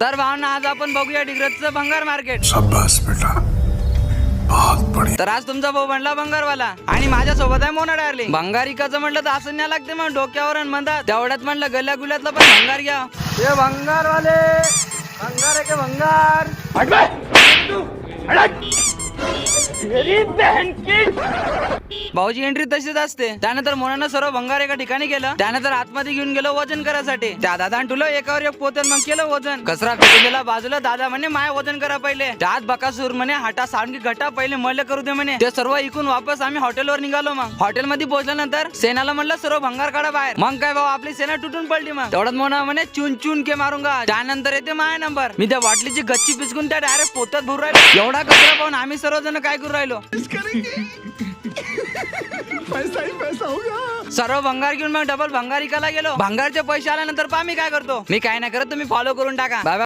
तर भावना आज आपण बघूया डिग्रजचं भंगार मार्केट. शाबाश बेटा, बहुत बढ़िया. तर आज तुमचा भाऊ बनला भंगारवाला आणि माझ्या सोबत आहे मोना डार्लिंग. भंगारिकाचं म्हटलं तर असं न्या लागते मग डोक्यावर आणि म्हणतात तेवढ्यात म्हणलं गल्ल्या गुल्यातलं पण भंगार घ्या. हे भंगारवाले भंगार आहे का भंगार. भाऊजी एंट्री तशीच असते. त्यानंतर मोनानं सर्व भंगार एका ठिकाणी केलं. त्यानंतर आतमध्ये घेऊन गेलो वजन करायसाठी. त्या दादा तुला एकावर एक पोत्यात मग केलं वजन. कचरा फेकून दिला बाजूला. दादा म्हणे माय वजन करा पहिले. त्यात बकासूर म्हणे हाटा सांगी घटा पहिले मल्ल करू दे म्हणे. ते सर्व इकून वापस आम्ही हॉटेलवर निघालो. मग हॉटेलमध्ये पोहोचल्यानंतर सेनाला म्हणलं सर्व भंगार काढा बाहेर. मग काय भाऊ आपली सेना तुटून पडली. मग तेवढ्यात मोना म्हणे चुन चुन के मारूंगा. त्यानंतर येते माय नंबर. मी त्या बाटलीची गच्ची पिचकून त्या डायरेक्ट पोत्यात भरू राहिलो. एवढा कचरा पाहून आम्ही सर्वजण काय करू राहिलो. पैसा ही पैसा होगा. सर्व भंगार घेऊन मग डबल भंगारिकाला गेलो. भंगारचे पैसे आल्यानंतर पहा मी काय करतो. मी काय नाही करत, तुम्ही फॉलो करून टाका. बाय.